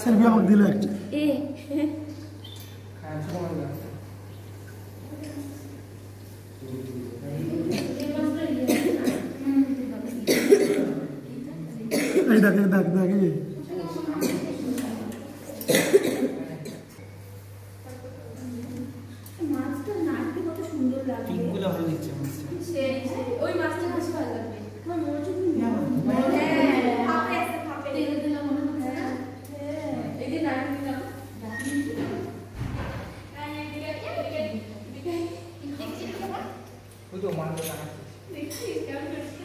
selfie আমাকে দিল একটা এই দেখ মাছটা নাড়তে কত সুন্দর লাগে পিঙ্কগুলো ভালো দিচ্ছে সেই ওই মাছটা বেশি ভালো লাগবে আমার মনে হচ্ছে ওই তো মাছটা দেখছিস কেমন করছে